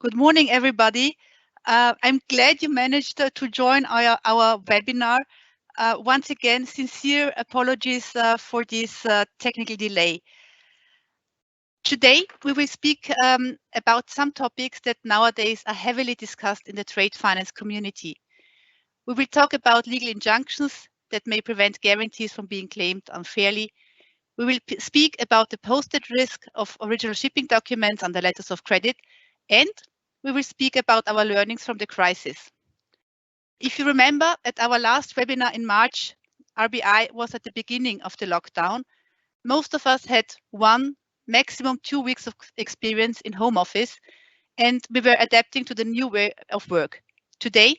Good morning, everybody. I'm glad you managed to join our webinar. Once again, sincere apologies for this technical delay. Today, we will speak about some topics that nowadays are heavily discussed in the trade finance community. We will talk about legal injunctions that may prevent guarantees from being claimed unfairly. We will speak about the posted risk of original shipping documents under letters of credit, and we will speak about our learnings from the crisis. If you remember, at our last webinar in March, RBI was at the beginning of the lockdown. Most of us had 1, maximum 2 weeks of experience in home office, and we were adapting to the new way of work. Today,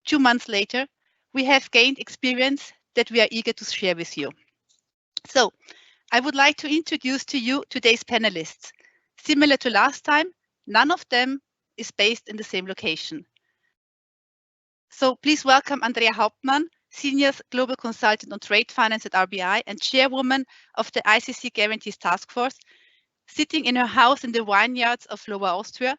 2 months later, we have gained experience that we are eager to share with you. So, I would like to introduce to you today's panelists. Similar to last time, none of them is based in the same location. So please welcome Andrea Hauptmann, Senior Global Consultant on Trade Finance at RBI and Chairwoman of the ICC Guarantees Task Force. Sitting in her house in the vineyards of Lower Austria,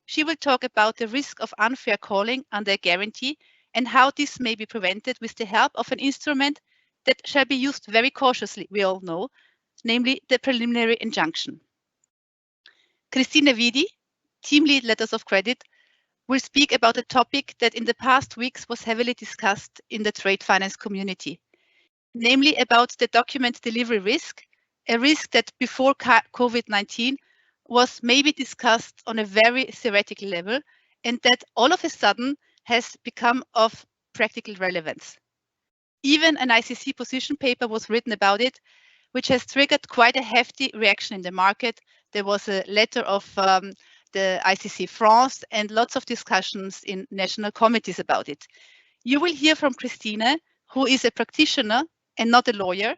she will talk about the risk of unfair calling under a guarantee and how this may be prevented with the help of an instrument that shall be used very cautiously, we all know, namely the preliminary injunction. Christine Wiedy, Team Lead Letters of Credit, will speak about a topic that in the past weeks was heavily discussed in the trade finance community, namely about the document delivery risk, a risk that before COVID-19 was maybe discussed on a very theoretical level and that all of a sudden has become of practical relevance. Even an ICC position paper was written about it, which has triggered quite a hefty reaction in the market. There was a letter of the ICC France and lots of discussions in national committees about it. You will hear from Christine, who is a practitioner and not a lawyer,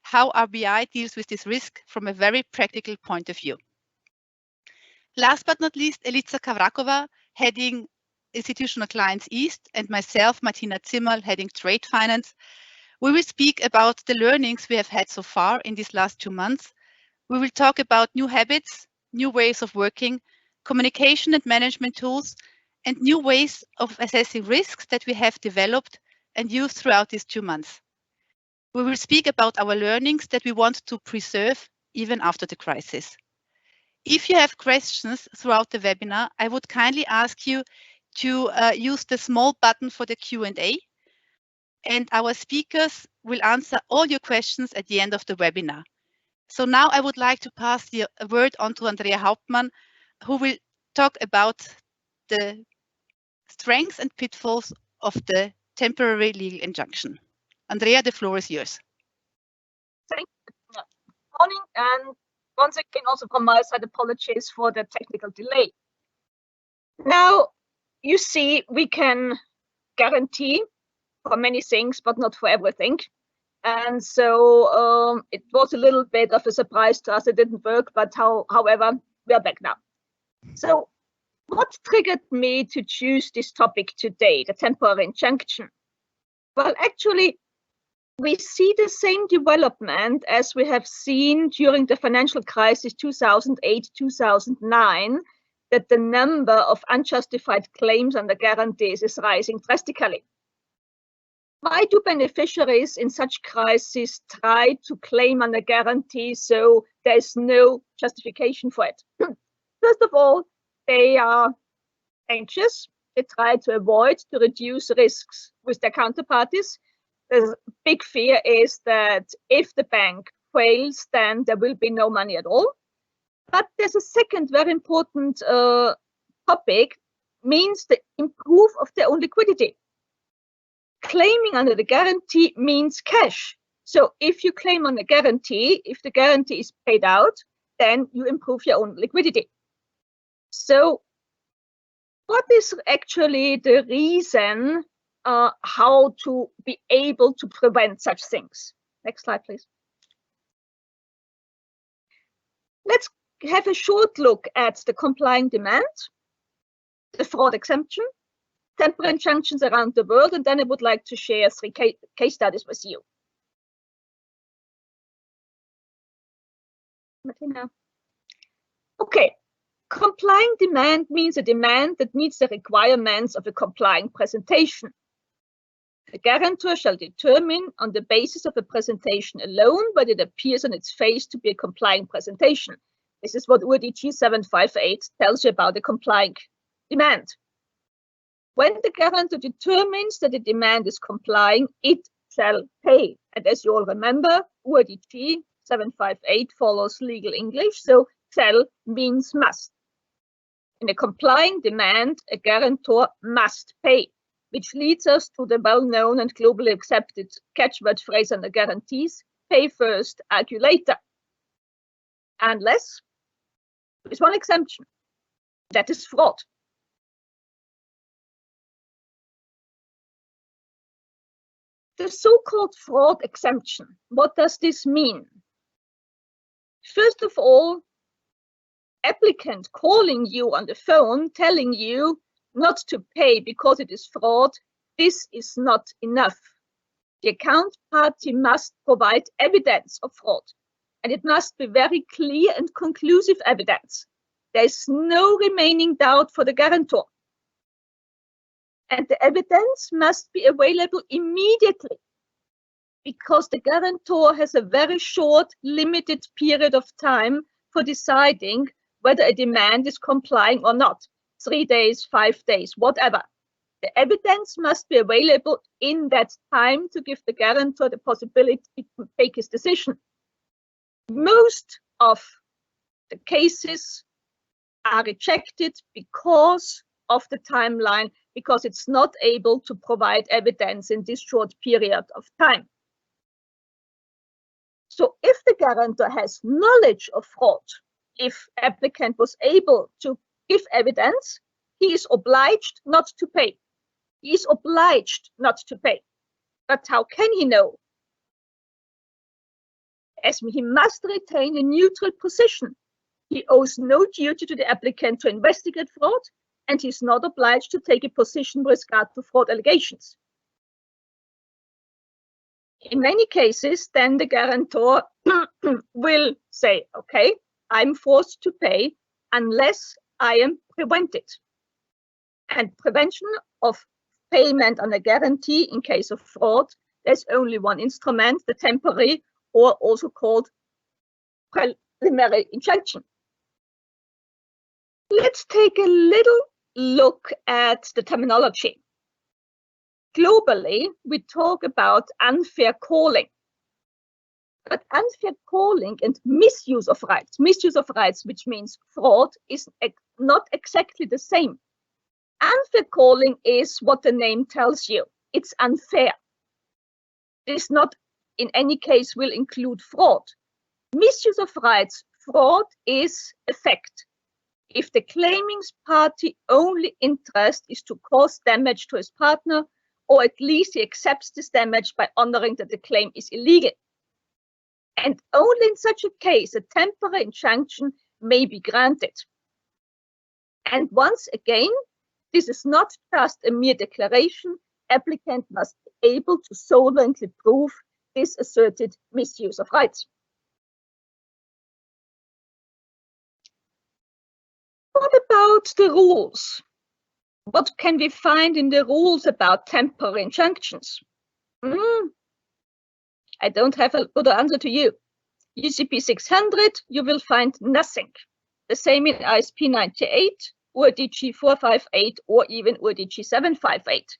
how RBI deals with this risk from a very practical point of view. Last but not least, Eliza Kavrakova, heading Institutional Clients East, and myself, Martina Zimmerl, heading Trade Finance. We will speak about the learnings we have had so far in these last 2 months. We will talk about new habits, new ways of working, communication and management tools, and new ways of assessing risks that we have developed and used throughout these 2 months. We will speak about our learnings that we want to preserve even after the crisis. If you have questions throughout the webinar, I would kindly ask you to use the small button for the Q&A, and our speakers will answer all your questions at the end of the webinar. So now I would like to pass the word on to Andrea Hauptmann, who will talk about the strengths and pitfalls of the temporary legal injunction. Andrea, the floor is yours. Thank you. Good morning, and once again, also from my side, apologies for the technical delay. Now, you see, we can guarantee for many things, but not for everything. And so it was a little bit of a surprise to us. It didn't work, but however, we are back now. So what triggered me to choose this topic today, the temporary injunction? Well, actually, we see the same development as we have seen during the financial crisis 2008-2009, that the number of unjustified claims under guarantees is rising drastically. Why do beneficiaries in such crises try to claim under guarantee so there's no justification for it? First of all, they are anxious. They try to avoid to reduce risks with their counterparties. The big fear is that if the bank fails, then there will be no money at all. But there's a second very important topic, means the improve of their own liquidity. Claiming under the guarantee means cash. So if you claim on the guarantee, if the guarantee is paid out, then you improve your own liquidity. So what is actually the reason how to be able to prevent such things? Next slide, please. Let's have a short look at the complying demand, the fraud exemption, temporary injunctions around the world, and then I would like to share 3 case studies with you. Martina. Okay, Complying demand means a demand that meets the requirements of a complying presentation. The guarantor shall determine on the basis of a presentation alone whether it appears on its face to be a complying presentation. This is what URDG 758 tells you about a complying demand. When the guarantor determines that the demand is complying, it shall pay. And as you all remember, URDG 758 follows legal English, so shall means must. In a complying demand, a guarantor must pay, which leads us to the well-known and globally accepted catchword phrase under guarantees: pay first, argue later. Unless there is one exemption, that is fraud. The so-called fraud exemption, what does this mean? First of all, applicant calling you on the phone, telling you not to pay because it is fraud, this is not enough. The account party must provide evidence of fraud, and it must be very clear and conclusive evidence. There is no remaining doubt for the guarantor. And the evidence must be available immediately, because the guarantor has a very short, limited period of time for deciding whether a demand is complying or not. 3 days, 5 days, whatever. The evidence must be available in that time to give the guarantor the possibility to take his decision. Most of the cases are rejected because of the timeline, because it's not able to provide evidence in this short period of time. So if the guarantor has knowledge of fraud, if applicant was able to give evidence, he is obliged not to pay. He is obliged not to pay. But how can he know? As he must retain a neutral position. He owes no duty to the applicant to investigate fraud, and he is not obliged to take a position with regard to fraud allegations. In many cases, then the guarantor will say, okay, I'm forced to pay unless I am prevented. And prevention of payment on a guarantee in case of fraud, there's only one instrument, the temporary, or also called preliminary injunction. Let's take a little look at the terminology. Globally, we talk about unfair calling. But unfair calling and misuse of rights, which means fraud, is not exactly the same. Unfair calling is what the name tells you. It's unfair. This not in any case will include fraud. Misuse of rights, fraud is a fact. If the claiming party only interest is to cause damage to his partner, or at least he accepts this damage by honoring that the claim is illegal. And only in such a case, a temporary injunction may be granted. And once again, this is not just a mere declaration. Applicant must be able to solvently prove this asserted misuse of rights. What about the rules? What can we find in the rules about temporary injunctions? I don't have a good answer to you. UCP 600, you will find nothing. The same in ISP 98, URDG 458, or even URDG 758.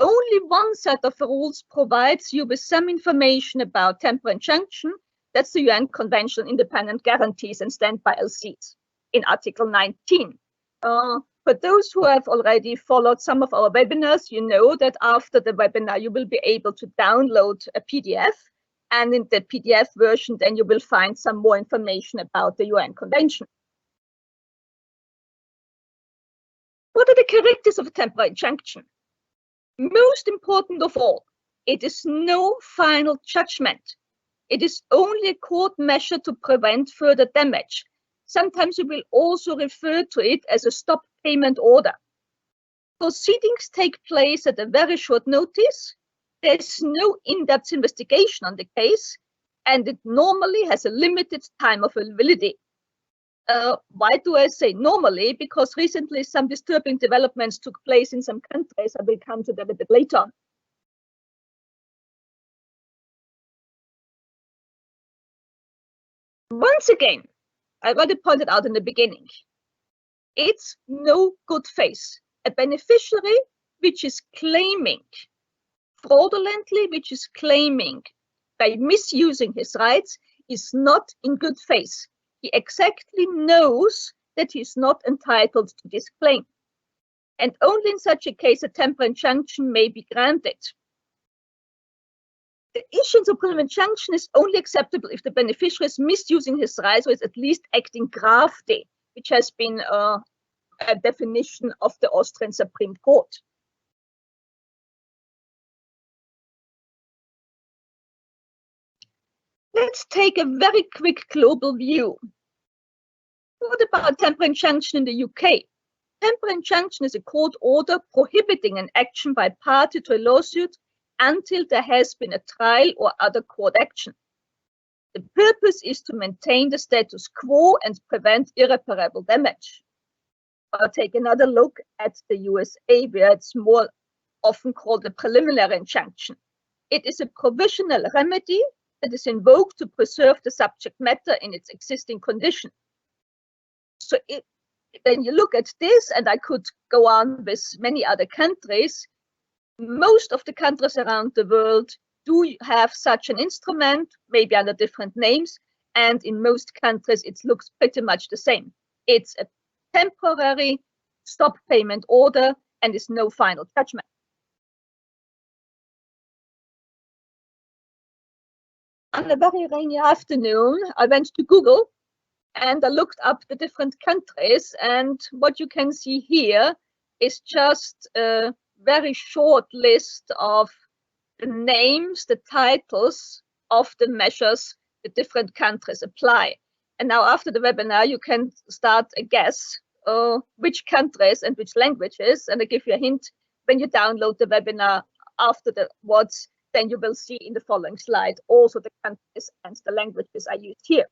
Only one set of rules provides you with some information about temporary injunction. That's the UN Convention on Independent Guarantees and Standby LCs in Article 19. For those who have already followed some of our webinars, you know that after the webinar, you will be able to download a PDF. And in the PDF version, then you will find some more information about the UN Convention. What are the characteristics of a temporary injunction? Most important of all, it is no final judgment. It is only a court measure to prevent further damage. Sometimes you will also refer to it as a stop payment order. Proceedings take place at a very short notice. There is no in-depth investigation on the case, and it normally has a limited time of validity. Why do I say normally? Because recently some disturbing developments took place in some countries. I will come to that a bit later on. Once again, I already pointed out in the beginning, it's no good faith. A beneficiary which is claiming fraudulently, which is claiming by misusing his rights, is not in good faith. He exactly knows that he's not entitled to this claim. And only in such a case a temporary injunction may be granted. The issuance of preliminary injunction is only acceptable if the beneficiary is misusing his rights or is at least acting gravely, which has been a definition of the Austrian Supreme Court. Let's take a very quick global view. What about temporary injunction in the UK? Temporary injunction is a court order prohibiting an action by party to a lawsuit until there has been a trial or other court action. The purpose is to maintain the status quo and prevent irreparable damage. I'll take another look at the USA, where it's more often called a preliminary injunction. It is a provisional remedy that is invoked to preserve the subject matter in its existing condition. So when you look at this, and I could go on with many other countries, most of the countries around the world do have such an instrument, maybe under different names, and in most countries it looks pretty much the same. It's a temporary stop payment order and is no final judgment. On a very rainy afternoon, I went to Google and I looked up the different countries, and what you can see here is just a very short list of the names, the titles of the measures the different countries apply. And now after the webinar, you can start a guess which countries and which languages, and I give you a hint, when you download the webinar after the words, then you will see in the following slide also the countries and the languages I used here.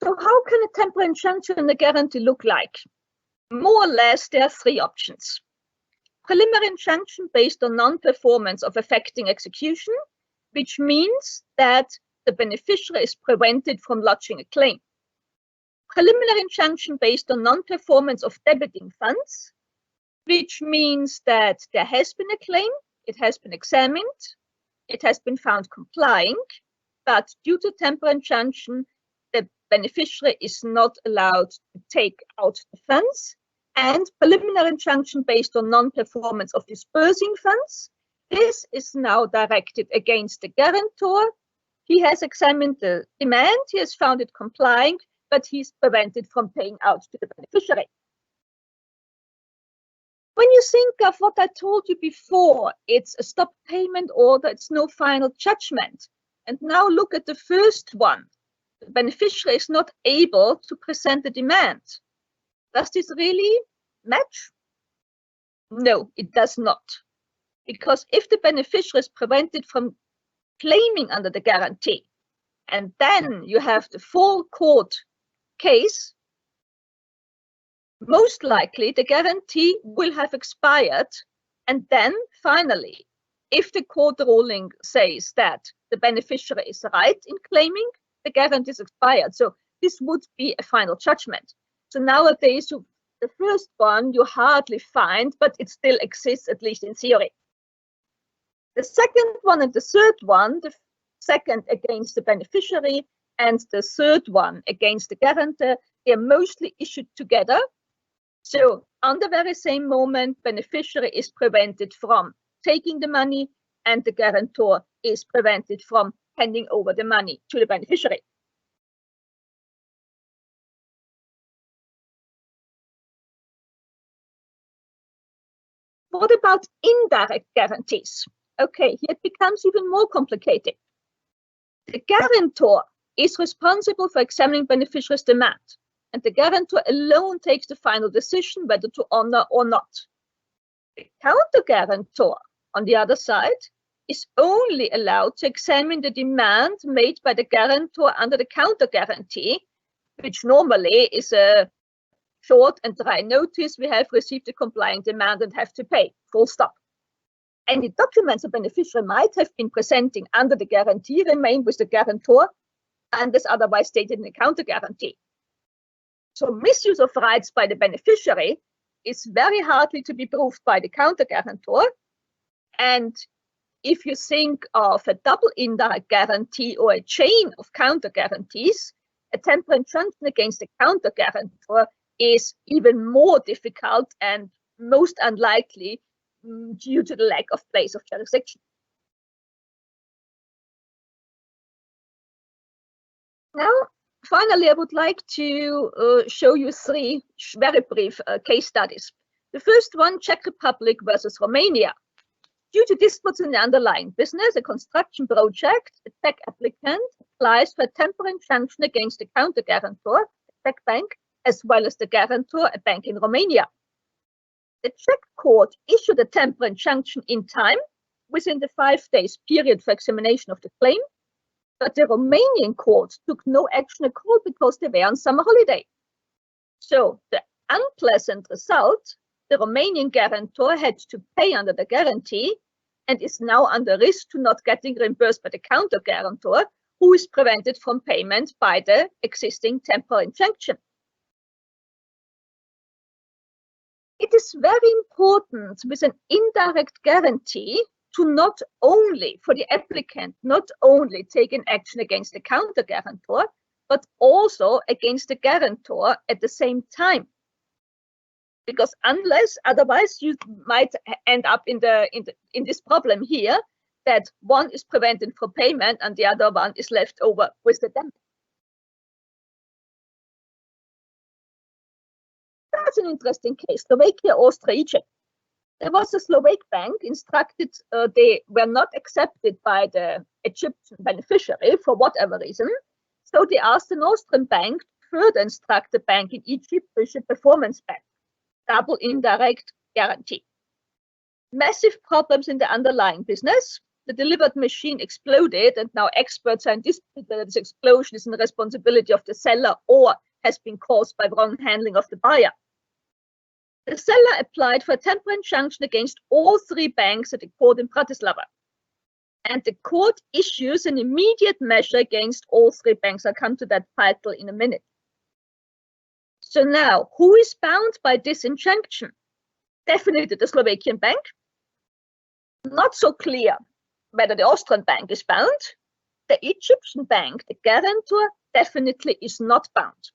So how can a temporary injunction and a guarantee look like? More or less, there are three options. Preliminary injunction based on non-performance of affecting execution, which means that the beneficiary is prevented from lodging a claim. Preliminary injunction based on non-performance of debiting funds, which means that there has been a claim, it has been examined, it has been found complying, but due to temporary injunction, the beneficiary is not allowed to take out the funds. And preliminary injunction based on non-performance of disbursing funds. This is now directed against the guarantor. He has examined the demand, he has found it complying, but he's prevented from paying out to the beneficiary. When you think of what I told you before, it's a stop payment order, it's no final judgment. And now look at the first one. The beneficiary is not able to present the demand. Does this really match? No, it does not. Because if the beneficiary is prevented from claiming under the guarantee, and then you have the full court case, most likely the guarantee will have expired. And then finally, if the court ruling says that the beneficiary is right in claiming, the guarantee is expired. So this would be a final judgment. So nowadays, the first one you hardly find, but it still exists, at least in theory. The second one and the third one, the second against the beneficiary and the third one against the guarantor, they are mostly issued together. So on the very same moment, beneficiary is prevented from taking the money and the guarantor is prevented from handing over the money to the beneficiary. What about indirect guarantees? Okay, here it becomes even more complicated. The guarantor is responsible for examining beneficiary's demand, and the guarantor alone takes the final decision whether to honor or not. The counter guarantor, on the other side, is only allowed to examine the demand made by the guarantor under the counter guarantee, which normally is a short and dry notice: we have received a compliant demand and have to pay, full stop. Any documents a beneficiary might have been presenting under the guarantee remain with the guarantor unless otherwise stated in the counter guarantee. So misuse of rights by the beneficiary is very hardly to be proved by the counter guarantor. And if you think of a double indirect guarantee or a chain of counter guarantees, a temporary injunction against the counter guarantor is even more difficult and most unlikely due to the lack of place of jurisdiction. Now, finally, I would like to show you three very brief case studies. The first one, Czech Republic versus Romania. Due to disputes in the underlying business, a construction project, the Czech applicant applies for a temporary injunction against the counter guarantor, a Czech bank, as well as the guarantor, a bank in Romania. The Czech court issued a temporary injunction in time within the 5 days period for examination of the claim, but the Romanian court took no action at all because they were on summer holiday. So the unpleasant result, the Romanian guarantor had to pay under the guarantee and is now under risk to not getting reimbursed by the counter guarantor, who is prevented from payment by the existing temporary injunction. It is very important with an indirect guarantee to not only, for the applicant, not only take an action against the counter guarantor, but also against the guarantor at the same time. Because otherwise you might end up in this problem here, that one is prevented from payment and the other one is left over with the damage. That's an interesting case. Slovakia, Austria, Egypt. There was a Slovak bank instructed, they were not accepted by the Egyptian beneficiary for whatever reason. So they asked an Austrian bank to further instruct the bank in Egypt to issue a performance ban, double indirect guarantee. Massive problems in the underlying business. The delivered machine exploded, and now experts are in dispute whether this explosion is in the responsibility of the seller or has been caused by wrong handling of the buyer. The seller applied for a temporary injunction against all three banks at the court in Bratislava. And the court issues an immediate measure against all three banks. I'll come to that title in a minute. So now, who is bound by this injunction? Definitely the Slovakian bank. Not so clear whether the Austrian bank is bound. The Egyptian bank, the guarantor, definitely is not bound.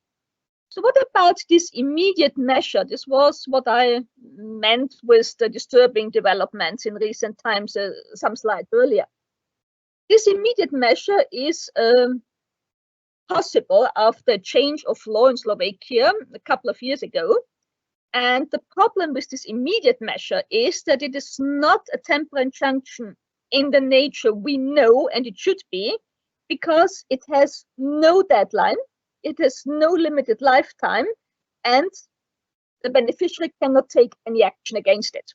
So what about this immediate measure? This was what I meant with the disturbing developments in recent times, some slides earlier. This immediate measure is possible after a change of law in Slovakia a couple of years ago. And the problem with this immediate measure is that it is not a temporary injunction in the nature we know, and it should be, because it has no deadline. It has no limited lifetime, and the beneficiary cannot take any action against it.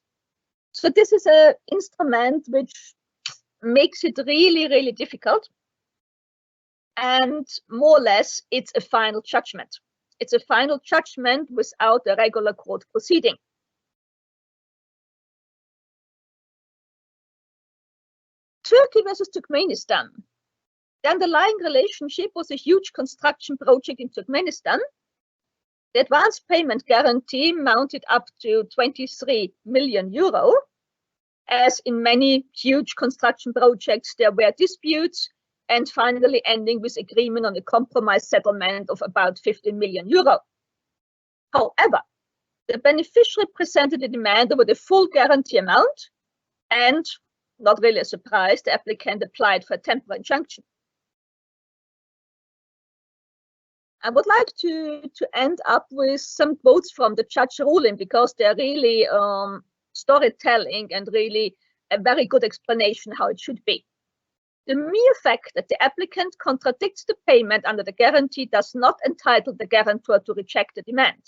So this is an instrument which makes it really, really difficult. And more or less, it's a final judgment. It's a final judgment without a regular court proceeding. Turkey versus Turkmenistan. The underlying relationship was a huge construction project in Turkmenistan. The advance payment guarantee mounted up to 23 million euro. As in many huge construction projects, there were disputes, and finally ending with agreement on a compromise settlement of about 15 million euro. However, the beneficiary presented a demand over the full guarantee amount, and, not really a surprise, the applicant applied for a temporary injunction. I would like to end up with some quotes from the judge ruling, because they're really storytelling and really a very good explanation how it should be. The mere fact that the applicant contradicts the payment under the guarantee does not entitle the guarantor to reject the demand.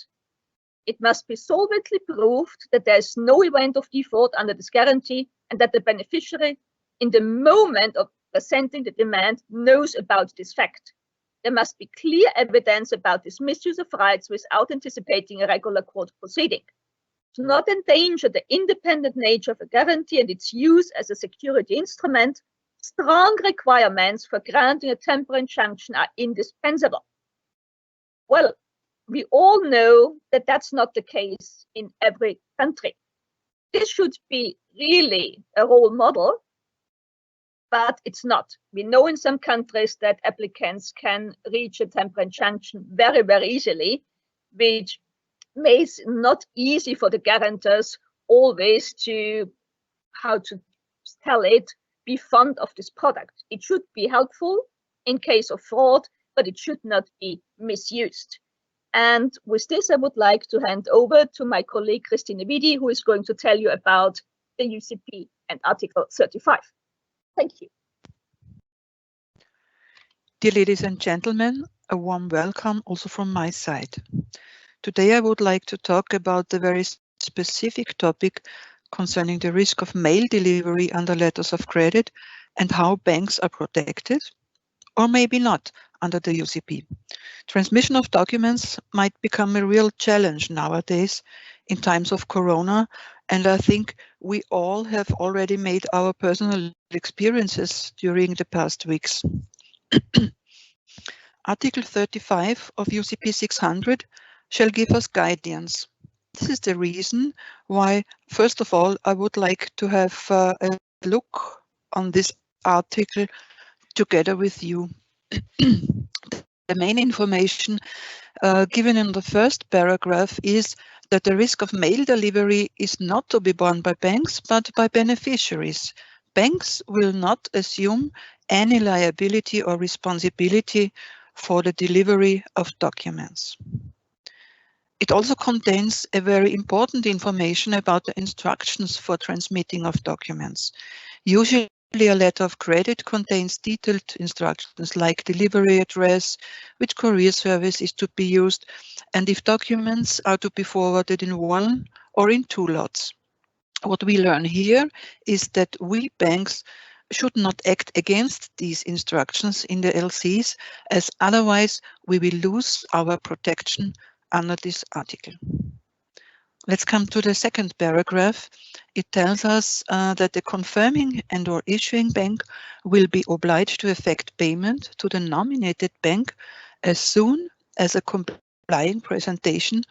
It must be solidly proved that there is no event of default under this guarantee and that the beneficiary in the moment of presenting the demand, knows about this fact. There must be clear evidence about this misuse of rights without anticipating a regular court proceeding. To not endanger the independent nature of a guarantee and its use as a security instrument, strong requirements for granting a temporary injunction are indispensable. Well, we all know that that's not the case in every country. This should be really a role model, but it's not. We know in some countries that applicants can reach a temporary injunction very, very easily, which makes it not easy for the guarantors always to, how to tell it, be fond of this product. It should be helpful in case of fraud, but it should not be misused. And with this, I would like to hand over to my colleague Christine Vidi, who is going to tell you about the UCP and Article 35. Thank you. Dear ladies and gentlemen, a warm welcome also from my side. Today I would like to talk about the very specific topic concerning the risk of mail delivery under letters of credit and how banks are protected, or maybe not, under the UCP. Transmission of documents might become a real challenge nowadays in times of Corona, and I think we all have already made our personal experiences during the past weeks. Article 35 of UCP 600 shall give us guidance. This is the reason why, first of all, I would like to have a look on this article together with you. The main information given in the first paragraph is that the risk of mail delivery is not to be borne by banks, but by beneficiaries. Banks will not assume any liability or responsibility for the delivery of documents. It also contains a very important information about the instructions for transmitting of documents. Usually a letter of credit contains detailed instructions like delivery address, which courier service is to be used, and if documents are to be forwarded in one or in two lots. What we learn here is that we banks should not act against these instructions in the LCs, as otherwise we will lose our protection under this article. Let's come to the second paragraph. It tells us that the confirming and or issuing bank will be obliged to effect payment to the nominated bank as soon as a complying presentation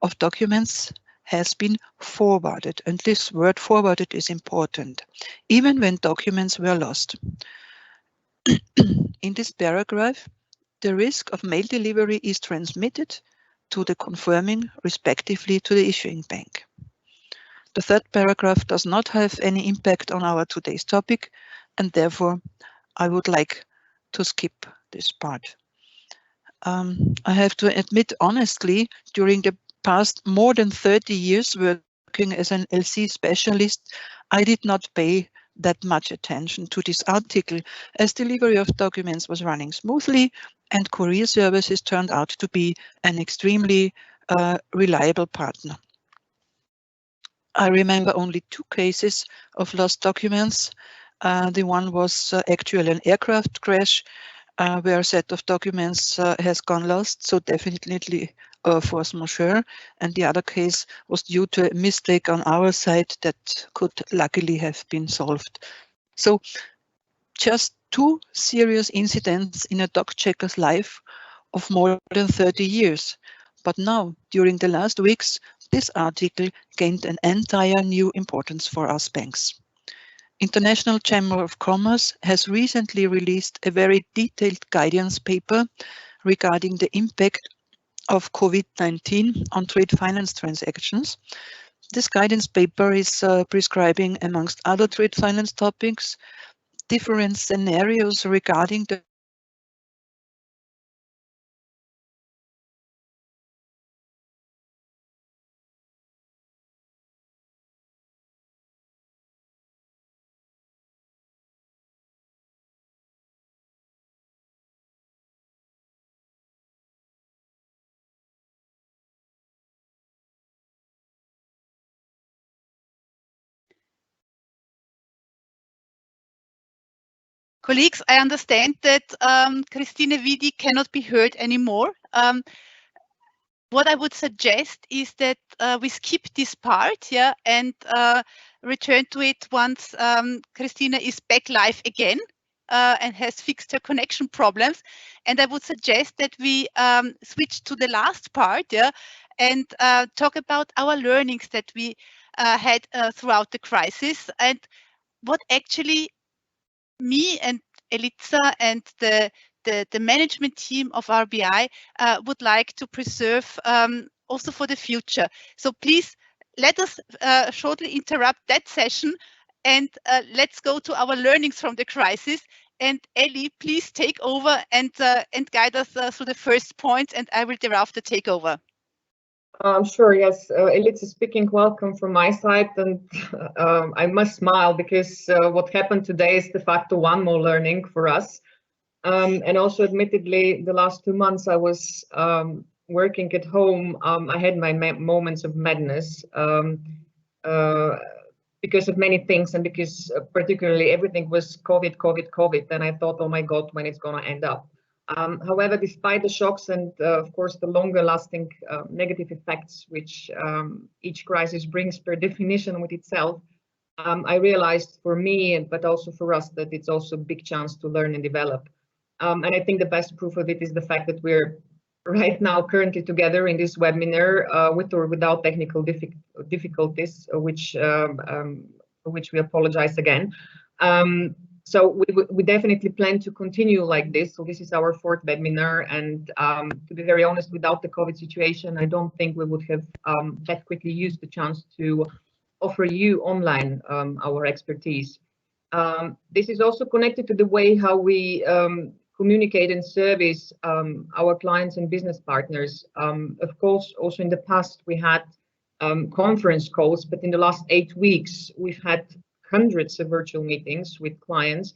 of documents has been forwarded. And this word forwarded is important, even when documents were lost. In this paragraph, the risk of mail delivery is transmitted to the confirming, respectively to the issuing bank. The third paragraph does not have any impact on our today's topic, and therefore I would like to skip this part. I have to admit honestly, during the past more than 30 years working as an LC specialist, I did not pay that much attention to this article, as delivery of documents was running smoothly and courier services turned out to be an extremely reliable partner. I remember only two cases of lost documents. The one was actually an aircraft crash where a set of documents has gone lost, so definitely force majeure. And the other case was due to a mistake on our side that could luckily have been solved. So just two serious incidents in a dog checker's life of more than 30 years. But now, during the last weeks, this article gained an entire new importance for us banks. International Chamber of Commerce has recently released a very detailed guidance paper regarding the impact of COVID-19 on trade finance transactions. This guidance paper is prescribing, amongst other trade finance topics, different scenarios regarding the Colleagues, I understand that Christine Vidi cannot be heard anymore. What I would suggest is that we skip this part, yeah, and return to it once Christina is back live again and has fixed her connection problems. And I would suggest that we switch to the last part, yeah, and talk about our learnings that we had throughout the crisis and what actually me and Elitsa and the management team of RBI would like to preserve also for the future. So please let us shortly interrupt that session and let's go to our learnings from the crisis. And Ellie, please take over and guide us through the first points, and I will thereafter take over. Sure, yes. Elitsa speaking, welcome from my side. And I must smile because what happened today is de facto one more learning for us. And also, admittedly, the last 2 months I was working at home. I had my moments of madness because of many things, and because particularly everything was COVID. And I thought, oh my God, when it's going to end up. However, despite the shocks and of course the longer lasting negative effects which each crisis brings per definition with itself, I realized for me, but also for us, that it's also a big chance to learn and develop. And I think the best proof of it is the fact that we're right now currently together in this webinar with or without technical difficulties, for which we apologize again. So we definitely plan to continue like this. So this is our 4th webinar, and to be very honest, without the COVID situation, I don't think we would have that quickly used the chance to offer you online our expertise. This is also connected to the way how we communicate and service our clients and business partners. Of course, also in the past we had conference calls, but in the last 8 weeks we've had hundreds of virtual meetings with clients,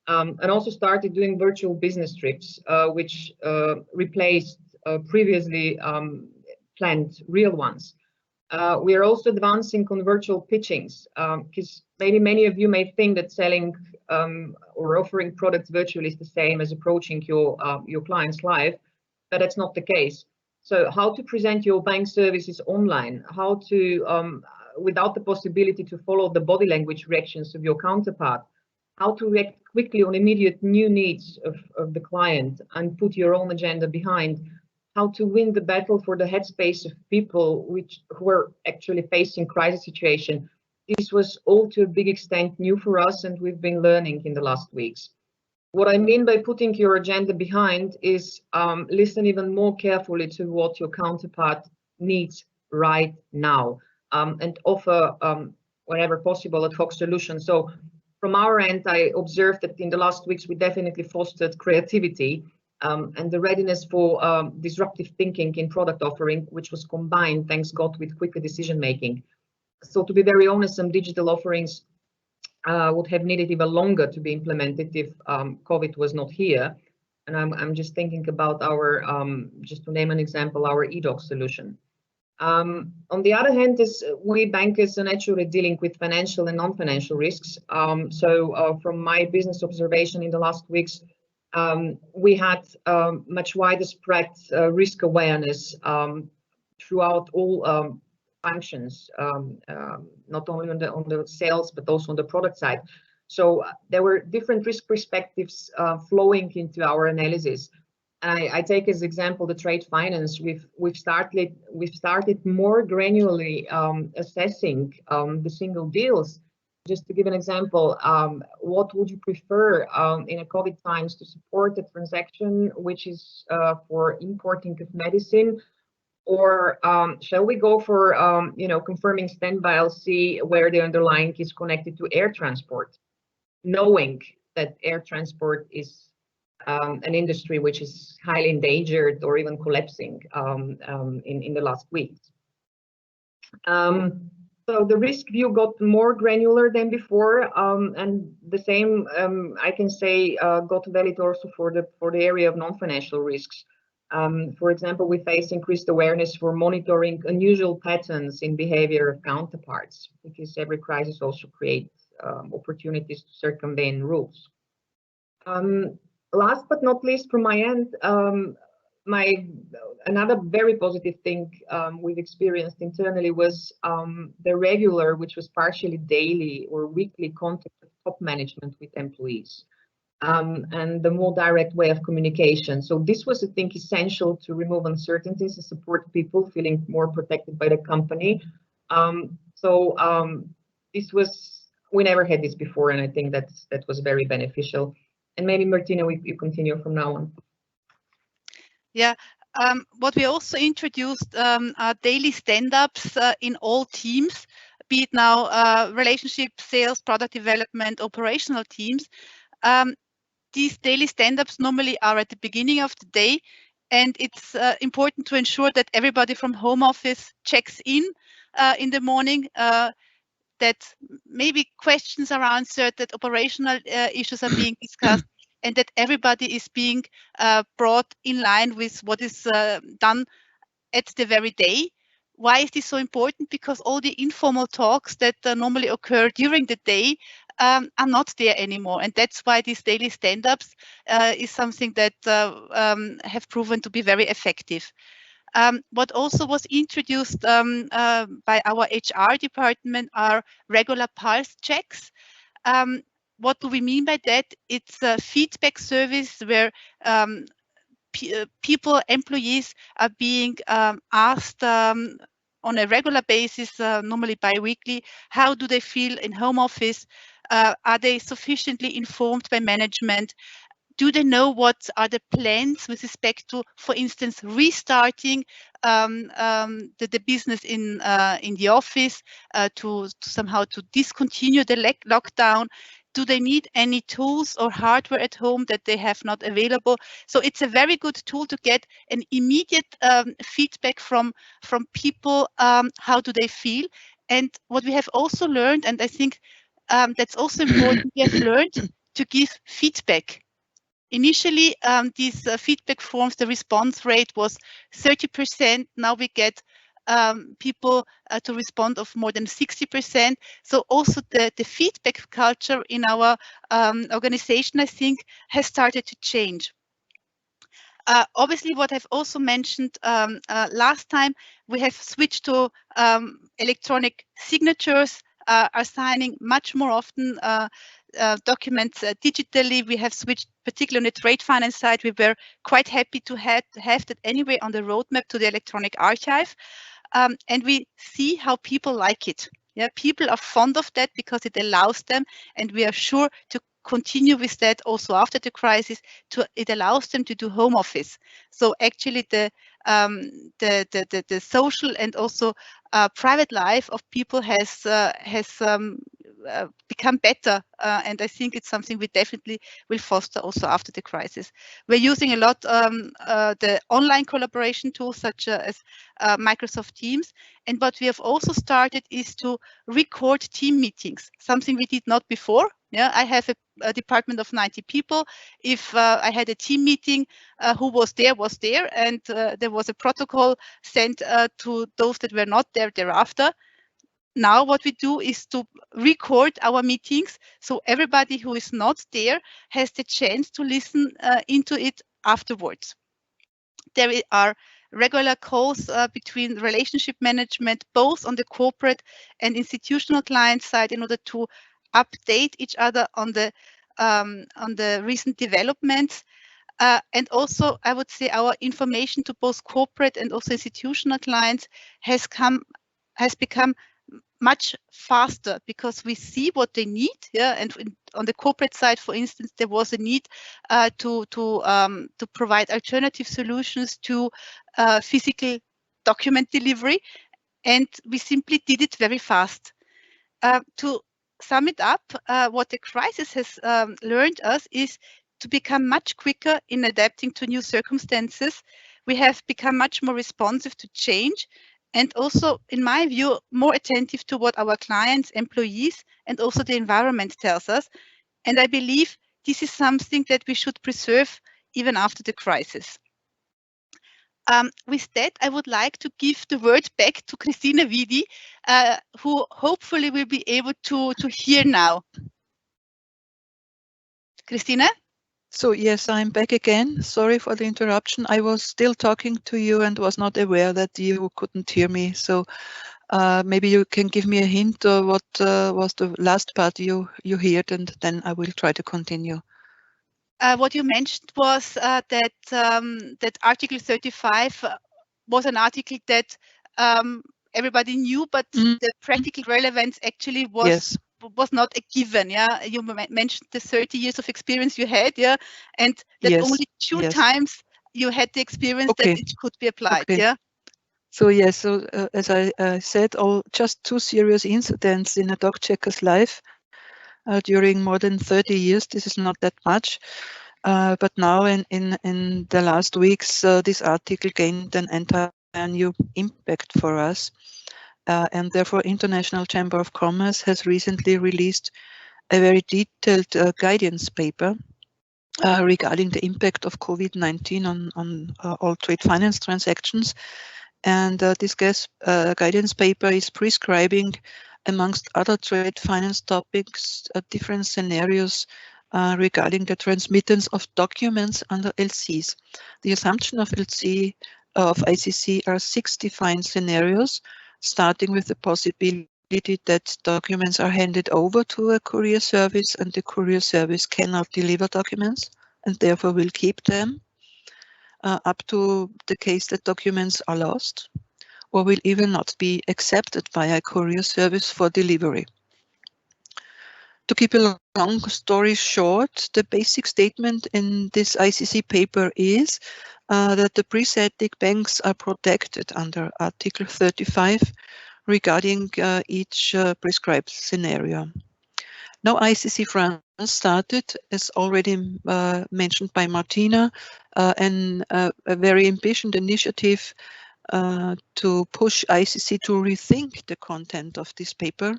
and also started doing virtual business trips, which replaced previously planned real ones. We are also advancing on virtual pitchings, because many of you may think that selling or offering products virtually is the same as approaching your clients live, but that's not the case. So how to present your bank services online, how to without the possibility to follow the body language reactions of your counterpart, how to react quickly on immediate new needs of the client and put your own agenda behind, how to win the battle for the headspace of people who are actually facing crisis situation. This was all to a big extent new for us, and we've been learning in the last weeks. What I mean by putting your agenda behind is listen even more carefully to what your counterpart needs right now, and offer whenever possible ad hoc solutions. So from our end, I observed that in the last weeks we definitely fostered creativity and the readiness for disruptive thinking in product offering, which was combined, thanks God, with quicker decision making. So to be very honest, some digital offerings would have needed even longer to be implemented if COVID was not here. And I'm just thinking about our, just to name an example, our eDoc solution. On the other hand, we bankers are naturally dealing with financial and non-financial risks. So from my business observation in the last weeks, we had much wider spread risk awareness throughout all functions, not only on the sales, but also on the product side. So there were different risk perspectives flowing into our analysis. I take as example the trade finance. We've started more granularly assessing the single deals. Just to give an example, what would you prefer in a COVID times to support a transaction which is for importing of medicine, or shall we go for confirming standby LC where the underlying is connected to air transport, knowing that air transport is an industry which is highly endangered or even collapsing in the last weeks. So the risk view got more granular than before, and the same I can say got valid also for the area of non-financial risks. For example, we face increased awareness for monitoring unusual patterns in behavior of counterparts, because every crisis also creates opportunities to circumvent rules. Last but not least, from my end, another very positive thing we've experienced internally was the regular, which was partially daily or weekly contact with top management with employees, and the more direct way of communication. So this was, I think, essential to remove uncertainties and support people feeling more protected by the company. This was, we never had this before, and I think that was very beneficial. And maybe Martina, you continue from now on. Yeah, what we also introduced are daily stand-ups in all teams, be it now relationship, sales, product development, operational teams. These daily stand-ups normally are at the beginning of the day, and it's important to ensure that everybody from home office checks in the morning, that maybe questions are answered, that operational issues are being discussed, and that everybody is being brought in line with what is done at the very day. Why is this so important? Because all the informal talks that normally occur during the day are not there anymore. And that's why these daily stand-ups is something that have proven to be very effective. What also was introduced by our HR department are regular pulse checks. What do we mean by that? It's a feedback service where people, employees are being asked on a regular basis, normally bi-weekly, how do they feel in home office? Are they sufficiently informed by management? Do they know what are the plans with respect to, for instance, restarting the business in the office, to somehow to discontinue the lockdown? Do they need any tools or hardware at home that they have not available? So it's a very good tool to get an immediate feedback from people. How do they feel? And what we have also learned, and I think that's also important, we have learned to give feedback. Initially, these feedback forms, the response rate was 30%. Now we get people to respond of more than 60%. So also the feedback culture in our organization, I think, has started to change. Obviously, what I've also mentioned last time, we have switched to electronic signatures, are signing much more often documents digitally. We have switched, particularly on the trade finance side. We were quite happy to have that anyway on the roadmap to the electronic archive. And we see how people like it. Yeah, people are fond of that because it allows them, and we are sure to continue with that also after the crisis. It allows them to do home office. So actually, the social and also private life of people has become better, and I think it's something we definitely will foster also after the crisis. We're using a lot the online collaboration tools such as Microsoft Teams, and what we have also started is to record team meetings, something we did not before. Yeah, I have a department of 90 people. If I had a team meeting, who was there, and there was a protocol sent to those that were not there thereafter. Now what we do is to record our meetings, so everybody who is not there has the chance to listen into it afterwards. There are regular calls between relationship management, both on the corporate and institutional client side, in order to update each other on the recent developments. And also, I would say our information to both corporate and also institutional clients has become much faster because we see what they need. Yeah, and on the corporate side, for instance, there was a need to provide alternative solutions to physical document delivery, and we simply did it very fast. To sum it up, what the crisis has learned us is to become much quicker in adapting to new circumstances. We have become much more responsive to change, and also, in my view, more attentive to what our clients, employees, and also the environment tells us. And I believe this is something that we should preserve even after the crisis. With that, I would like to give the word back to Christina Vidi, who hopefully will be able to hear now. Christina? So yes, I'm back again. Sorry for the interruption. I was still talking to you and was not aware that you couldn't hear me. So maybe you can give me a hint of what was the last part you heard, and then I will try to continue. What you mentioned was that Article 35 was an article that everybody knew, but the practical relevance actually was not a given. Yeah, you mentioned the 30 years of experience you had. Yeah, and that only two times you had the experience that it could be applied. Yeah. So yes, so as I said, just 2 serious incidents in a dog checker's life during more than 30 years. This is not that much. But now in the last weeks, this article gained an entire new impact for us. And therefore, International Chamber of Commerce has recently released a very detailed guidance paper regarding the impact of COVID-19 on all trade finance transactions. And this guidance paper is prescribing, amongst other trade finance topics, different scenarios regarding the transmittance of documents under LCs. The assumption of ICC are 6 defined scenarios, starting with the possibility that documents are handed over to a courier service and the courier service cannot deliver documents and therefore will keep them, up to the case that documents are lost or will even not be accepted by a courier service for delivery. To keep a long story short, the basic statement in this ICC paper is that the pre-static banks are protected under Article 35 regarding each prescribed scenario. Now ICC France started, as already mentioned by Martina, a very ambitious initiative to push ICC to rethink the content of this paper,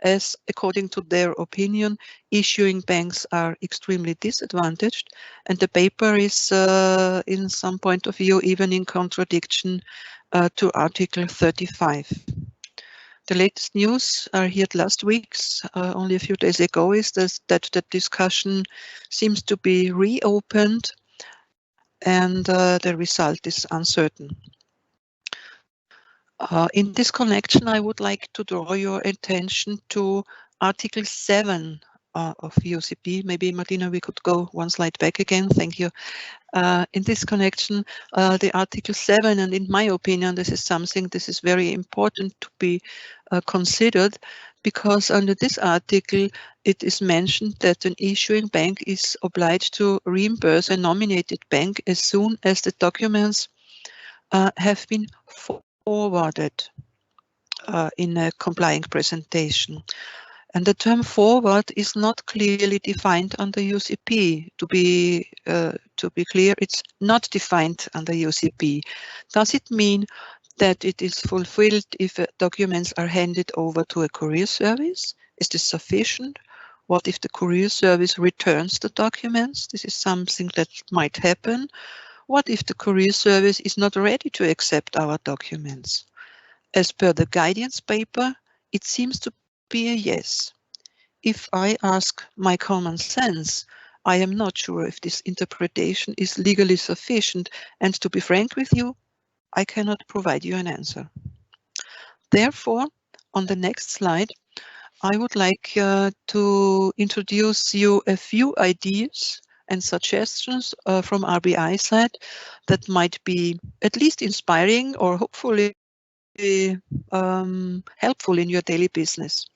as according to their opinion, issuing banks are extremely disadvantaged, and the paper is in some point of view even in contradiction to Article 35. The latest news I heard last week, only a few days ago, is that the discussion seems to be reopened and the result is uncertain. In this connection, I would like to draw your attention to Article 7 of UCP. Maybe, Martina, we could go one slide back again. Thank you. In this connection, the Article 7, and in my opinion, this is very important to be considered, because under this article, it is mentioned that an issuing bank is obliged to reimburse a nominated bank as soon as the documents have been forwarded in a complying presentation. And the term forward is not clearly defined under UCP. To be clear, it's not defined under UCP. Does it mean that it is fulfilled if documents are handed over to a courier service? Is this sufficient? What if the courier service returns the documents? This is something that might happen. What if the courier service is not ready to accept our documents? As per the guidance paper, it seems to be a yes. If I ask my common sense, I am not sure if this interpretation is legally sufficient, and to be frank with you, I cannot provide you an answer. Therefore, on the next slide, I would like to introduce you a few ideas and suggestions from RBI side that might be at least inspiring or hopefully helpful in your daily business.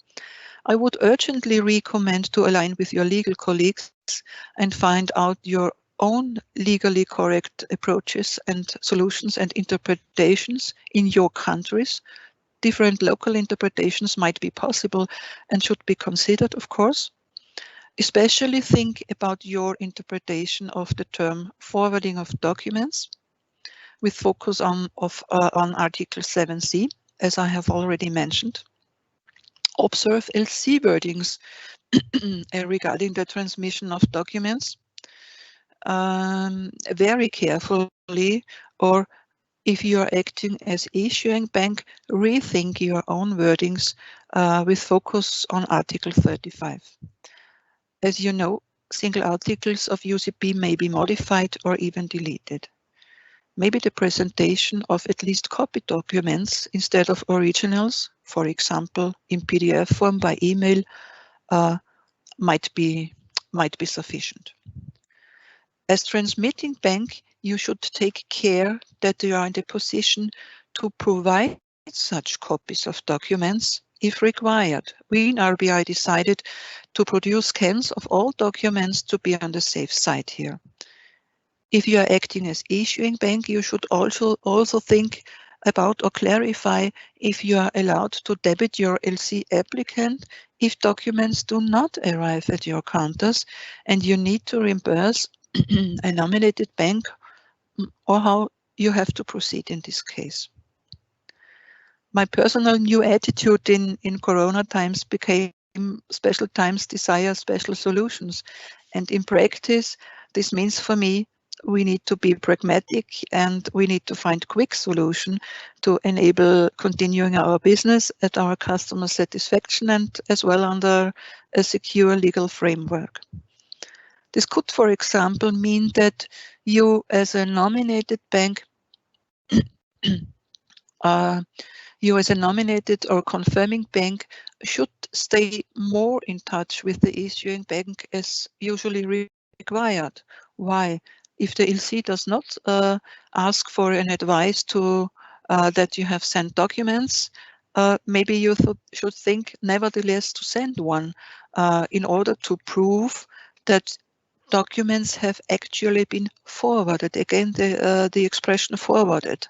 I would urgently recommend to align with your legal colleagues and find out your own legally correct approaches and solutions and interpretations in your countries. Different local interpretations might be possible and should be considered, of course. Especially think about your interpretation of the term forwarding of documents, with focus on Article 7c, as I have already mentioned. Observe LC wordings regarding the transmission of documents very carefully, or if you are acting as issuing bank, rethink your own wordings with focus on Article 35. As you know, single articles of UCP may be modified or even deleted. Maybe the presentation of at least copied documents instead of originals, for example, in PDF form by email, might be sufficient. As transmitting bank, you should take care that you are in the position to provide such copies of documents if required. We in RBI decided to produce scans of all documents to be on the safe side here. If you are acting as issuing bank, you should also think about or clarify if you are allowed to debit your LC applicant if documents do not arrive at your counters and you need to reimburse a nominated bank, or how you have to proceed in this case. My personal new attitude in Corona times became special times desire special solutions. And in practice, this means for me, we need to be pragmatic and we need to find quick solution to enable continuing our business at our customer satisfaction and as well under a secure legal framework. This could, for example, mean that you as a nominated bank you as a nominated or confirming bank should stay more in touch with the issuing bank as usually required. Why? If the LC does not ask for an advice to that you have sent documents, maybe you should think nevertheless to send one in order to prove that documents have actually been forwarded. Again, the expression forwarded.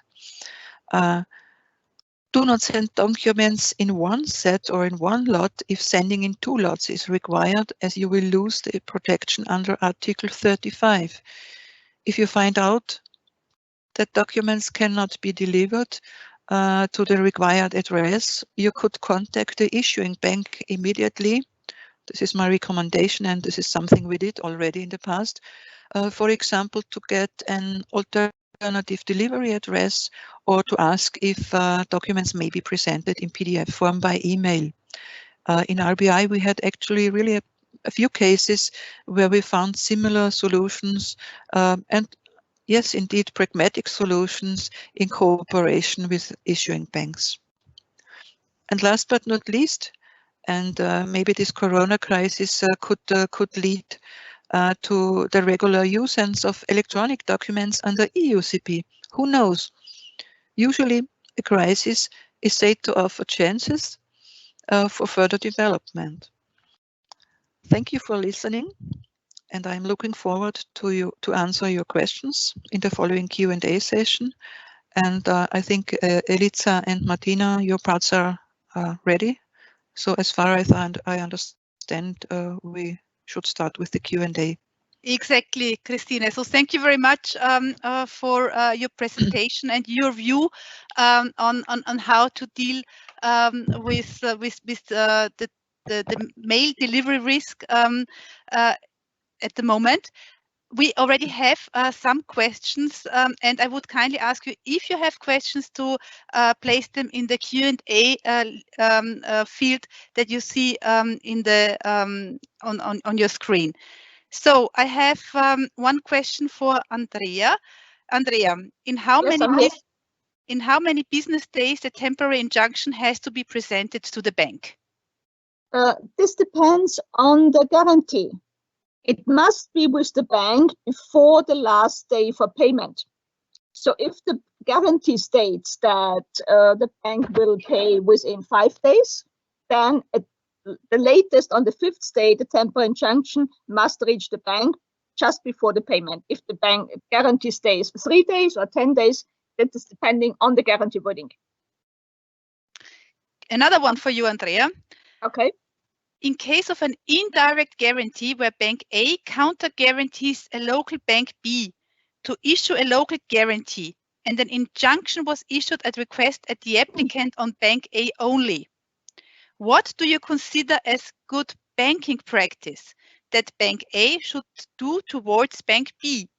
Do not send documents in one set or in one lot if sending in two lots is required, as you will lose the protection under Article 35. If you find out that documents cannot be delivered to the required address, you could contact the issuing bank immediately. This is my recommendation, and this is something we did already in the past. For example, to get an alternative delivery address or to ask if documents may be presented in PDF form by email. In RBI, we had actually really a few cases where we found similar solutions and yes, indeed, pragmatic solutions in cooperation with issuing banks. And last but not least, and maybe this Corona crisis could lead to the regular usage of electronic documents under EUCP. Who knows? Usually, a crisis is said to offer chances for further development. Thank you for listening, and I'm looking forward to answer your questions in the following Q&A session. And I think Eliza and Martina, your parts are ready. So as far as I understand, we should start with the Q&A. Exactly, Christine. So thank you very much for your presentation and your view on how to deal with the mail delivery risk at the moment. We already have some questions, and I would kindly ask you if you have questions to place them in the Q&A field that you see in the on your screen. So I have one question for Andrea. Andrea, in how many business days the temporary injunction has to be presented to the bank? This depends on the guarantee. It must be with the bank before the last day for payment. So if the guarantee states that the bank will pay within 5 days, then the latest on the 5th day, the temporary injunction must reach the bank just before the payment. If the bank guarantee stays for 3 days or 10 days, that is depending on the guarantee wording. Another one for you, Andrea. Okay. In case of an indirect guarantee where Bank A counter guarantees a local Bank B to issue a local guarantee, and an injunction was issued at request at the applicant on Bank A only, what do you consider as good banking practice that Bank A should do towards Bank B?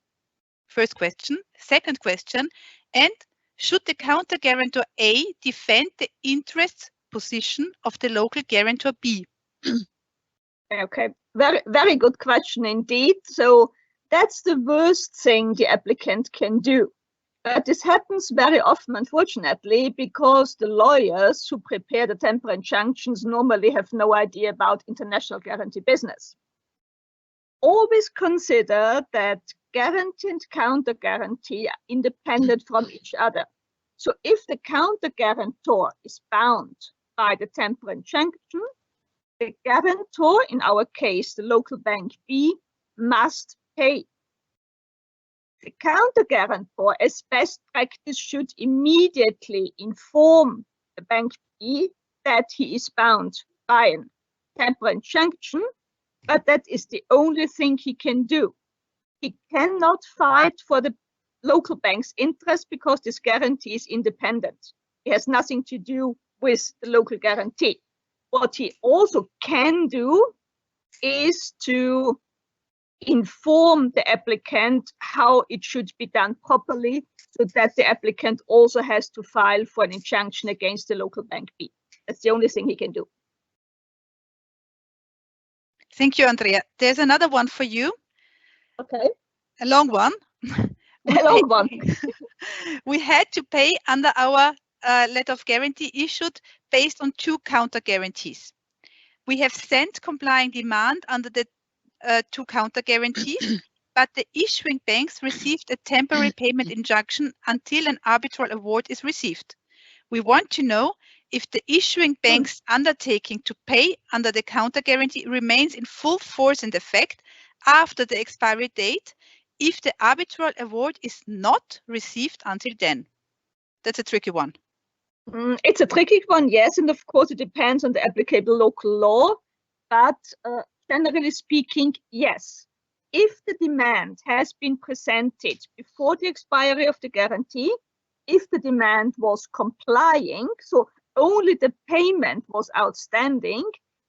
First question. Second question, and should the counter guarantor A defend the interest position of the local guarantor B? Okay, very good question indeed. So that's the worst thing the applicant can do. But this happens very often, unfortunately, because the lawyers who prepare the temporary injunctions normally have no idea about international guarantee business. Always consider that guarantee and counter guarantee are independent from each other. So if the counter guarantor is bound by the temporary injunction, the guarantor, in our case, the local bank B, must pay. The counter guarantor, as best practice, should immediately inform the bank B that he is bound by a temporary injunction, but that is the only thing he can do. He cannot fight for the local bank's interest because this guarantee is independent. It has nothing to do with the local guarantee. What he also can do is to inform the applicant how it should be done properly, so that the applicant also has to file for an injunction against the local bank B. That's the only thing he can do. Thank you, Andrea. There's another one for you. Okay. A long one. A long one. We had to pay under our letter of guarantee issued based on 2 counter guarantees. We have sent complying demand under the 2 counter guarantees, but the issuing banks received a temporary payment injunction until an arbitral award is received. We want to know if the issuing bank's undertaking to pay under the counter guarantee remains in full force and effect after the expiry date, if the arbitral award is not received until then. That's a tricky one. It's a tricky one, yes, and of course it depends on the applicable local law, but generally speaking, yes. If the demand has been presented before the expiry of the guarantee, if the demand was complying, so only the payment was outstanding,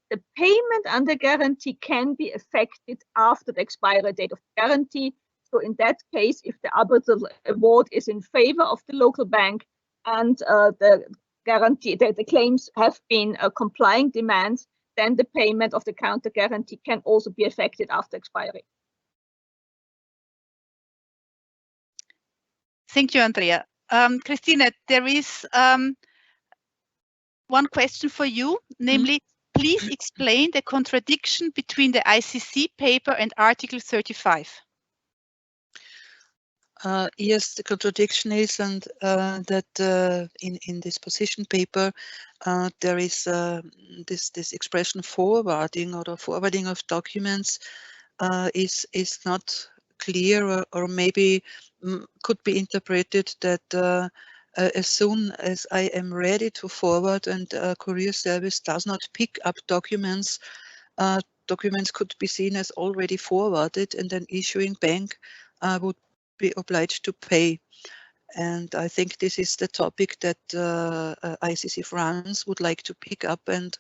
the payment under guarantee can be effected after the expiry date of the guarantee. So in that case, if the arbitral award is in favor of the local bank and the guarantee, the claims have been complying demands, then the payment of the counter guarantee can also be effected after expiry. Thank you, Andrea. Christine, there is one question for you, namely, please explain the contradiction between the ICC paper and Article 35. Yes, the contradiction is, and that in this position paper there is this expression forwarding, or the forwarding of documents is not clear, or maybe could be interpreted that as soon as I am ready to forward and courier service does not pick up documents, documents could be seen as already forwarded, and an issuing bank would be obliged to pay. And I think this is the topic that ICC France would like to pick up and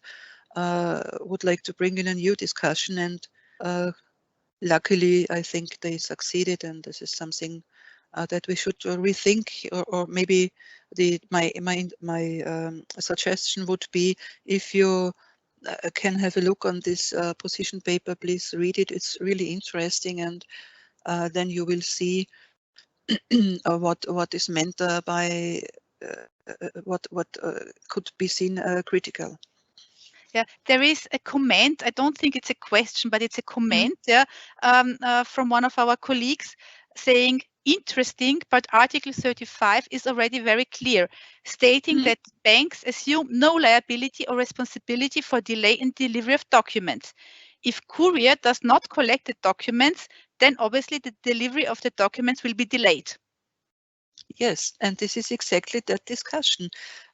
would like to bring in a new discussion. And luckily, I think they succeeded, and this is something that we should rethink, or maybe my suggestion would be, if you can have a look on this position paper, please read it. It's really interesting, and then you will see what is meant by what could be seen critical. Yeah, there is a comment. I don't think it's a question, but it's a comment. Yeah, from one of our colleagues saying, interesting, but Article 35 is already very clear, stating that banks assume no liability or responsibility for delay in delivery of documents. If courier does not collect the documents, then obviously the delivery of the documents will be delayed. Yes, and this is exactly that discussion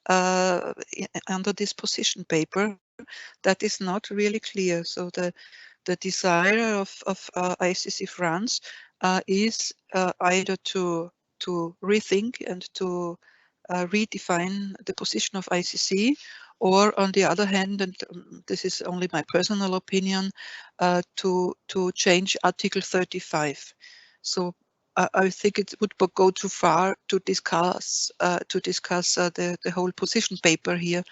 under this position paper that is not really clear. So the desire of ICC France is either to rethink and to redefine the position of ICC, or on the other hand, and this is only my personal opinion, to change Article 35. So I think it would go too far to discuss the whole position paper here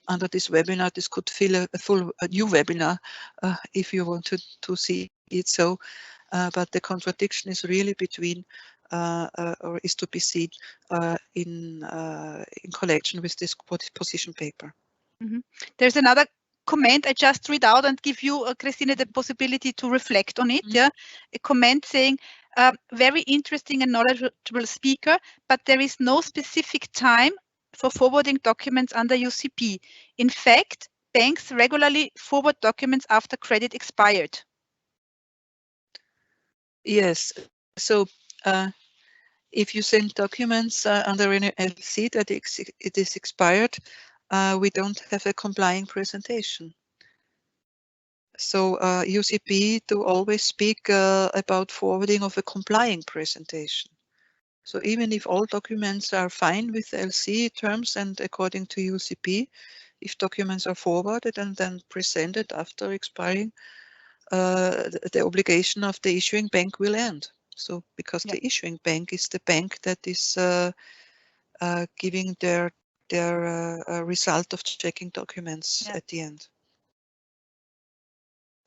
under this webinar. This could fill a new webinar if you wanted to see it so. But the contradiction is really between or is to be seen in connection with this position paper. Mm-hmm. There's another comment I just read out and give you, Christine, the possibility to reflect on it. Mm-hmm. Yeah, a comment saying, very interesting and knowledgeable speaker, but there is no specific time for forwarding documents under UCP. In fact, banks regularly forward documents after credit expired. Yes, so if you send documents under an LC that it is expired, we don't have a complying presentation. So UCP do always speak about forwarding of a complying presentation. So even if all documents are fine with LC terms and according to UCP, if documents are forwarded and then presented after expiring, the obligation of the issuing bank will end. So because the issuing bank is the bank that is giving their result of checking documents at the end.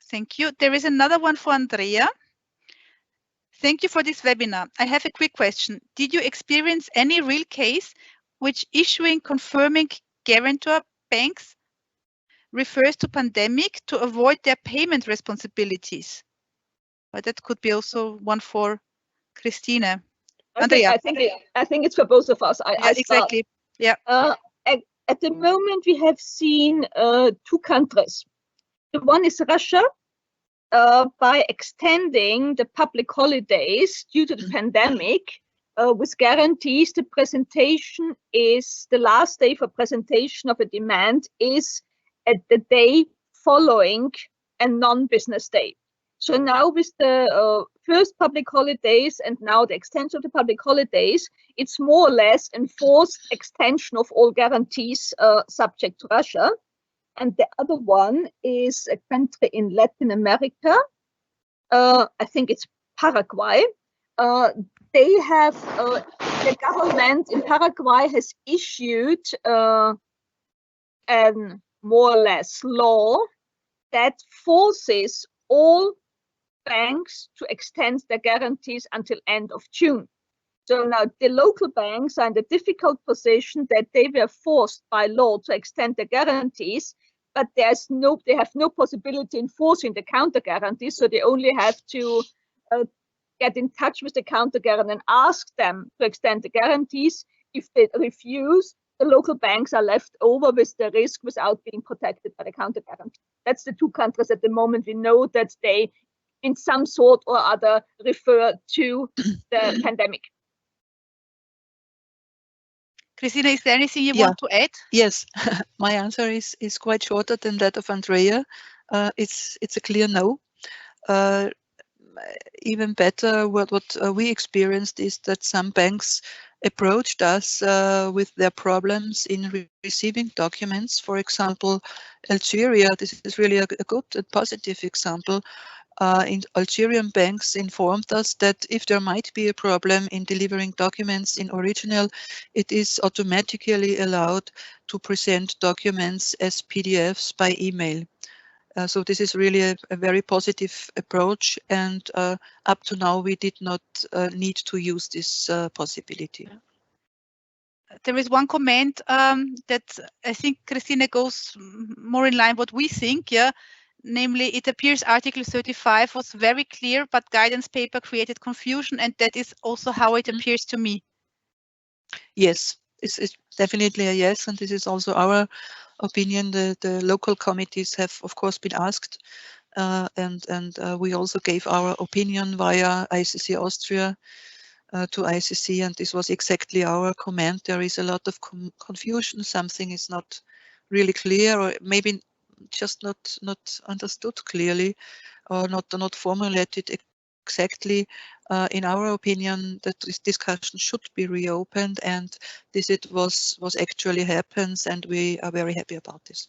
Thank you. There is another one for Andrea. Thank you for this webinar. I have a quick question. Did you experience any real case which issuing confirming guarantor banks refers to pandemic to avoid their payment responsibilities? But that could be also one for Christine. Andrea. I think it's for both of us. I exactly. Yeah. At the moment, we have seen two countries. The one is Russia. By extending the public holidays due to the pandemic with guarantees, the presentation is the last day for presentation of a demand is at the day following a non-business day. So now with the first public holidays and now the extension of the public holidays, it's more or less enforced extension of all guarantees subject to Russia. And the other one is a country in Latin America. I think it's Paraguay. They have, the government in Paraguay has issued a more or less law that forces all banks to extend their guarantees until end of June. So now the local banks are in the difficult position that they were forced by law to extend their guarantees, but they have no possibility enforcing the counter guarantees. So they only have to get in touch with the counter guarantor and ask them to extend the guarantees. If they refuse, the local banks are left over with the risk without being protected by the counter guarantee. That's the two countries at the moment we know that they, in some sort or other, refer to the pandemic. Christina, is there anything you want to add? Yes, my answer is quite shorter than that of Andrea. It's a clear no. Even better, what we experienced is that some banks approached us with their problems in receiving documents. For example, Algeria, this is really a good and positive example. In Algerian banks informed us that if there might be a problem in delivering documents in original, it is automatically allowed to present documents as PDFs by email. So this is really a very positive approach, and up to now we did not need to use this possibility. There is one comment that I think, Christina, goes more in line what we think, namely it appears Article 35 was very clear, but guidance paper created confusion, and that is also how it appears to me. Yes, it's definitely a yes, and this is also our opinion. The local committees have, of course, been asked, and we also gave our opinion via ICC Austria to ICC, and this was exactly our comment. There is a lot of confusion. Something is not really clear, or maybe just not understood clearly, or not formulated exactly. In our opinion, that this discussion should be reopened, and this was actually happens, and we are very happy about this.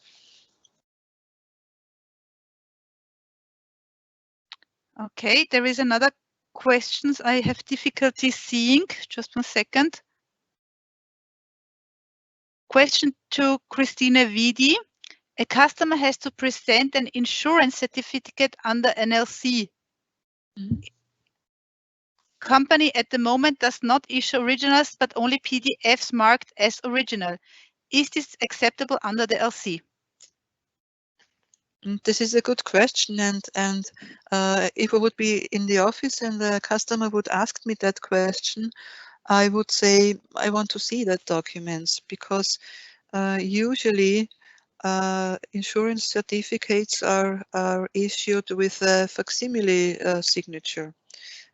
Okay, there is another questions I have difficulty seeing. Just 1 second. Question to Christine Vidi. A customer has to present an insurance certificate under NLC. Company at the moment does not issue originals, but only PDFs marked as original. Is this acceptable under the LC? This is a good question, and if I would be in the office and the customer would ask me that question, I would say I want to see that documents, because usually insurance certificates are issued with a facsimile signature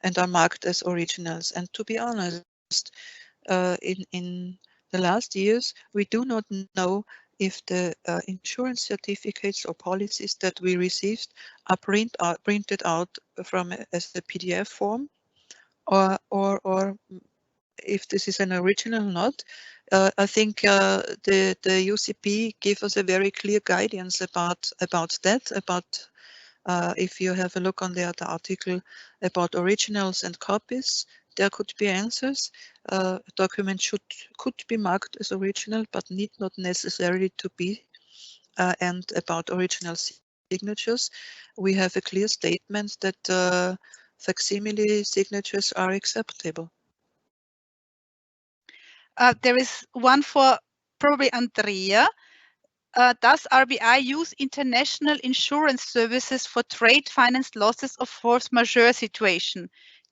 and are marked as originals. And to be honest, in the last years, we do not know if the insurance certificates or policies that we received are printed out from as a PDF form, or if this is an original or not. I think the UCP gave us a very clear guidance about that, about if you have a look on the other article about originals and copies, there could be answers. Documents could be marked as original, but need not necessarily to be. And about original signatures, we have a clear statement that facsimile signatures are acceptable. There is one for probably Andrea. Does RBI use international insurance services for trade finance losses of force majeure situation?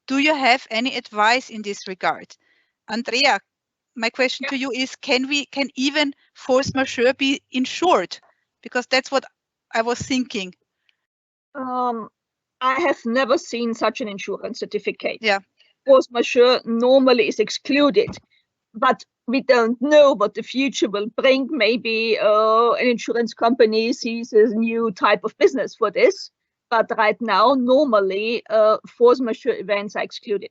Do you have any advice in this regard? Andrea, my question to you is, can even force majeure be insured? Because that's what I was thinking. I have never seen such an insurance certificate. Yeah. Force majeure normally is excluded, but we don't know what the future will bring. Maybe an insurance company sees a new type of business for this, but right now, normally, force majeure events are excluded.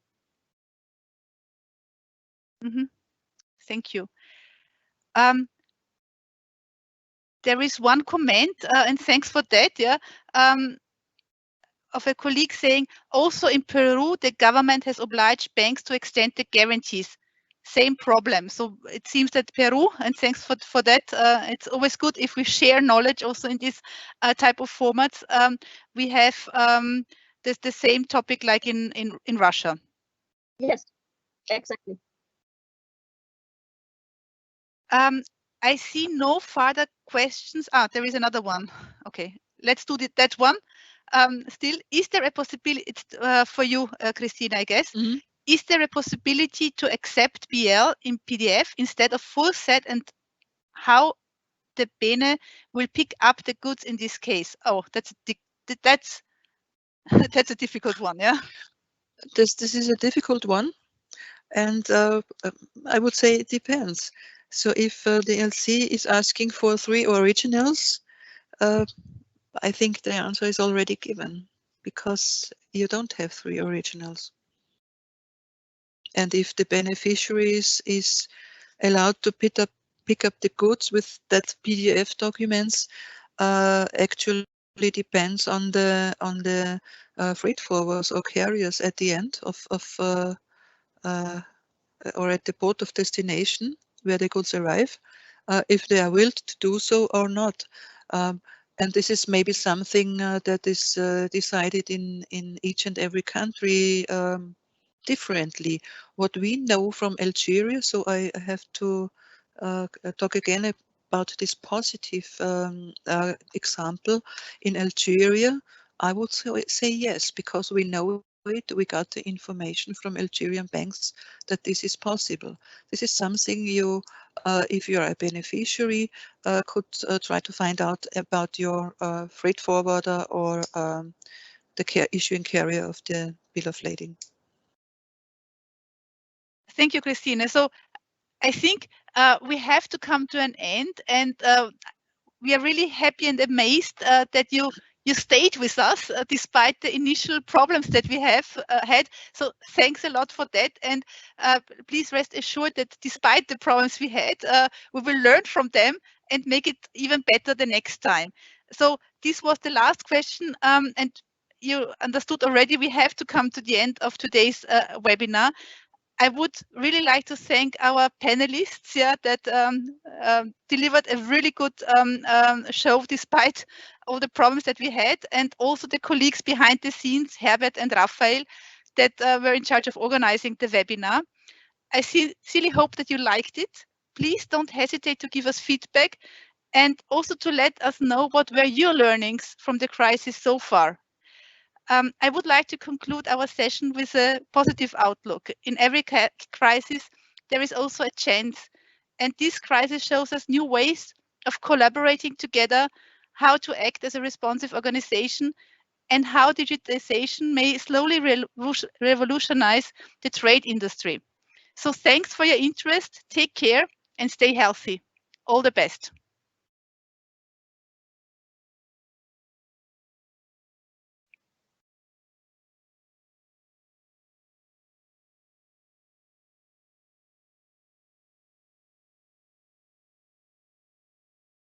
Mm-hmm. Thank you. There is one comment, and thanks for that, yeah, of a colleague saying, also in Peru, the government has obliged banks to extend the guarantees. Same problem. So it seems that Peru, and thanks for that, it's always good if we share knowledge also in this type of formats. We have the same topic like in Russia. Yes, exactly. I see no further questions. There is another one. Okay, let's do that one. Still, is there a possibility, it's for you, Christina, I guess, is there a possibility to accept BL in PDF instead of full set, and how the Bene will pick up the goods in this case? Oh, that's a difficult one, yeah? This is a difficult one, and I would say it depends. So if the LC is asking for 3 originals, I think the answer is already given, because you don't have 3 originals. And if the beneficiary is allowed to pick up the goods with that PDF documents, actually depends on the freight forwarders or carriers at the end of or at the port of destination where the goods arrive, if they are willed to do so or not. And this is maybe something that is decided in each and every country differently. What we know from Algeria, so I have to talk again about this positive example. In Algeria, I would say yes, because we know it. We got the information from Algerian banks that this is possible. This is something you, if you're a beneficiary, could try to find out about your freight forwarder or the issuing carrier of the bill of lading. Thank you, Christine. So I think we have to come to an end, and we are really happy and amazed that you stayed with us despite the initial problems that we have had. So thanks a lot for that, and please rest assured that despite the problems we had, we will learn from them and make it even better the next time. So this was the last question, and you understood already, we have to come to the end of today's webinar. I would really like to thank our panelists, that delivered a really good show despite all the problems that we had, and also the colleagues behind the scenes, Herbert and Raphael, that were in charge of organizing the webinar. I sincerely hope that you liked it. Please don't hesitate to give us feedback, and also to let us know what were your learnings from the crisis so far. I would like to conclude our session with a positive outlook. In every crisis, there is also a chance. And this crisis shows us new ways of collaborating together, how to act as a responsive organization, and how digitization may slowly revolutionize the trade industry. So thanks for your interest, take care, and stay healthy. All the best.